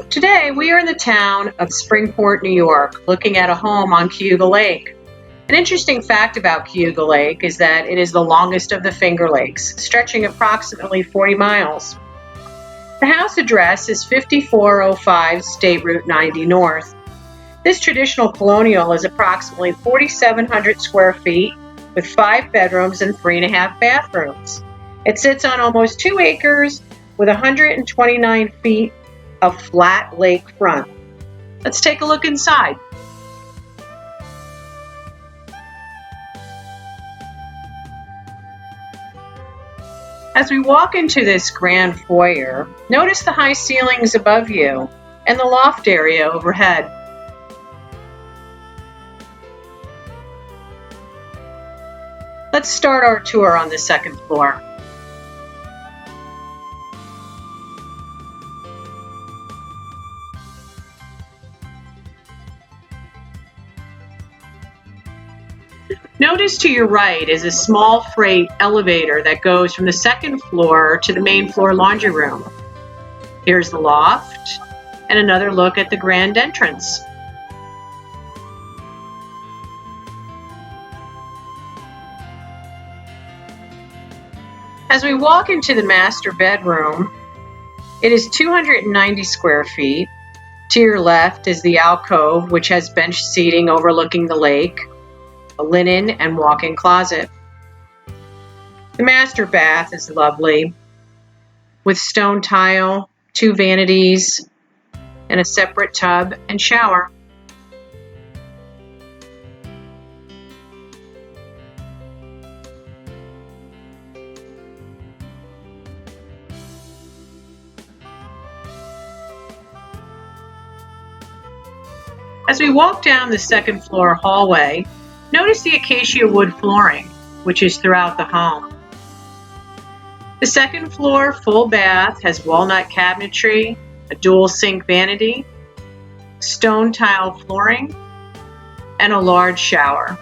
Today, we are in the town of Springport, New York, looking at a home on Cayuga Lake. An interesting fact about Cayuga Lake is that it is the longest of the Finger Lakes, stretching approximately 40 miles. The house address is 5405 State Route 90 North. This traditional colonial is approximately 4,700 square feet with 5 bedrooms and 3.5 bathrooms. It sits on almost 2 acres with 129 feet of flat lake front. Let's take a look inside. As we walk into this grand foyer, notice the high ceilings above you and the loft area overhead. Let's start our tour on the second floor. Notice to your right is a small freight elevator that goes from the second floor to the main floor laundry room. Here's the loft and another look at the grand entrance. As we walk into the master bedroom, it is 290 square feet. To your left is the alcove, which has bench seating overlooking the lake, a linen and walk-in closet. The master bath is lovely, with stone tile, 2 vanities, and a separate tub and shower. As we walk down the second floor hallway, notice the acacia wood flooring, which is throughout the home. The second floor full bath has walnut cabinetry, a dual sink vanity, stone tile flooring, and a large shower.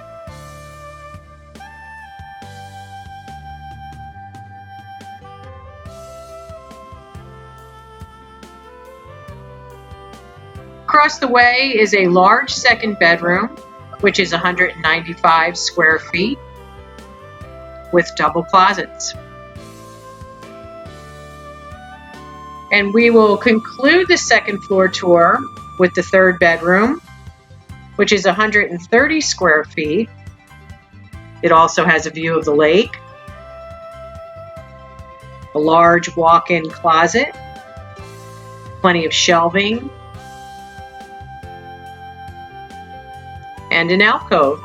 Across the way is a large second bedroom, which is 195 square feet with double closets. And we will conclude the second floor tour with the third bedroom, which is 130 square feet. It also has a view of the lake, a large walk-in closet, plenty of shelving, and an alcove.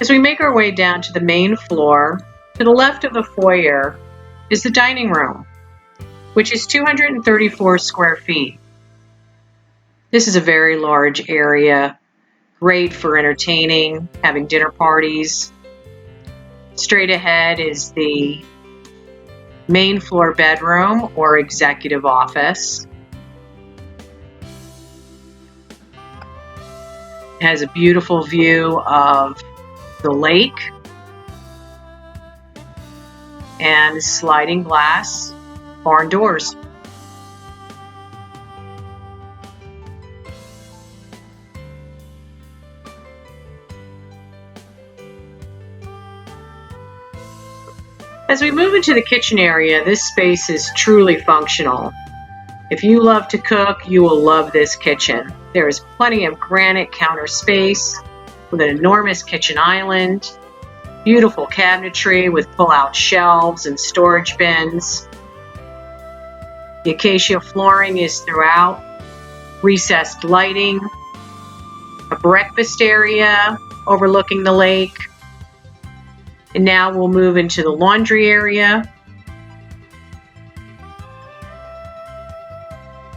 As we make our way down to the main floor, to the left of the foyer is the dining room, which is 234 square feet. This is a very large area, great for entertaining, having dinner parties. Straight ahead is the main floor bedroom or executive office. It has a beautiful view of the lake and sliding glass barn doors. As we move into the kitchen area, this space is truly functional. If you love to cook, you will love this kitchen. There is plenty of granite counter space with an enormous kitchen island, beautiful cabinetry with pull-out shelves and storage bins. The acacia flooring is throughout, recessed lighting, a breakfast area overlooking the lake. And now we'll move into the laundry area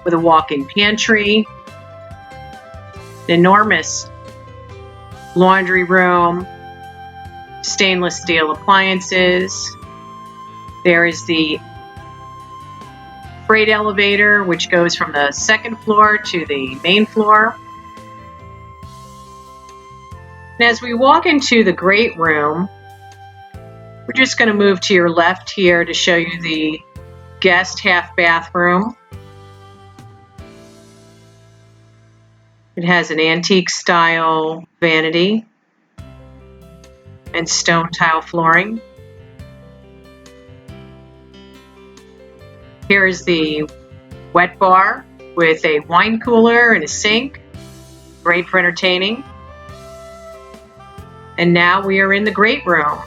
with a walk-in pantry, an enormous laundry room, stainless steel appliances. There is the freight elevator, which goes from the second floor to the main floor. And as we walk into the great room, we're just going to move to your left here to show you the guest half bathroom. It has an antique style vanity and stone tile flooring. Here is the wet bar with a wine cooler and a sink. Great for entertaining. And now we are in the great room.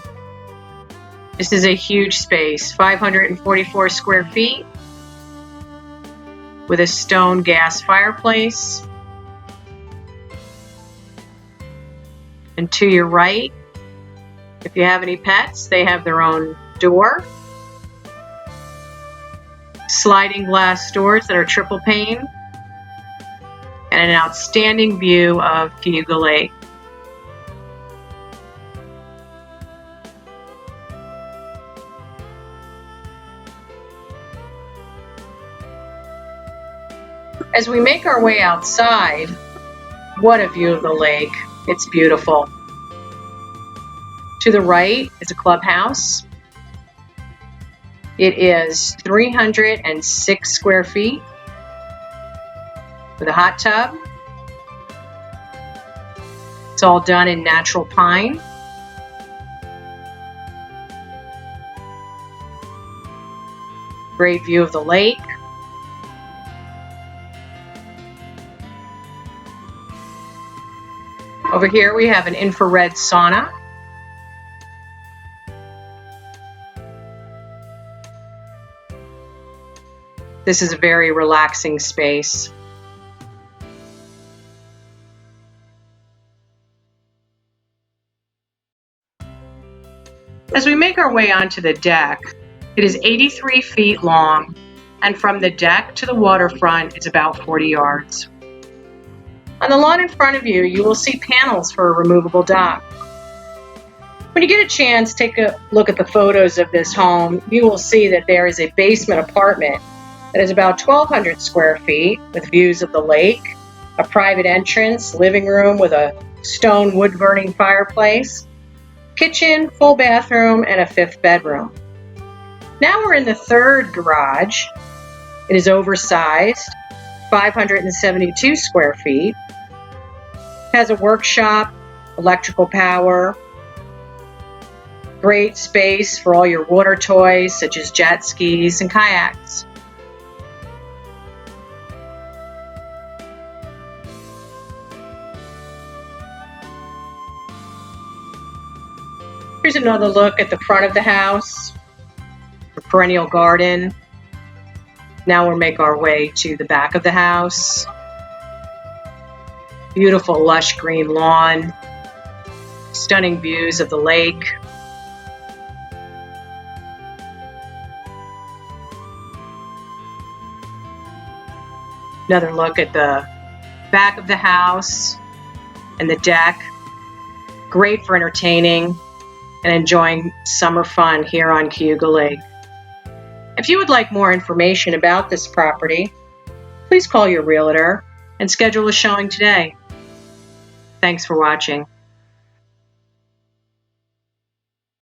This is a huge space, 544 square feet, with a stone gas fireplace. And to your right, if you have any pets, they have their own door. Sliding glass doors that are triple pane. And an outstanding view of Cayuga Lake. As we make our way outside, what a view of the lake. It's beautiful. To the right is a clubhouse. It is 306 square feet with a hot tub. It's all done in natural pine. Great view of the lake. Over here we have an infrared sauna. This is a very relaxing space. As we make our way onto the deck, it is 83 feet long, and from the deck to the waterfront is about 40 yards. On the lawn in front of you, you will see panels for a removable dock. When you get a chance, take a look at the photos of this home. You will see that there is a basement apartment that is about 1,200 square feet with views of the lake, a private entrance, living room with a stone wood-burning fireplace, kitchen, full bathroom, and a 5th bedroom. Now we're in the 3rd garage. It is oversized, 572 square feet. It has a workshop, electrical power, great space for all your water toys such as jet skis and kayaks. Here's another look at the front of the house, the perennial garden. Now we'll make our way to the back of the house. Beautiful lush green lawn, stunning views of the lake. Another look at the back of the house and the deck. Great for entertaining and enjoying summer fun here on Cayuga Lake. If you would like more information about this property, please call your realtor and schedule a showing today. Thanks for watching.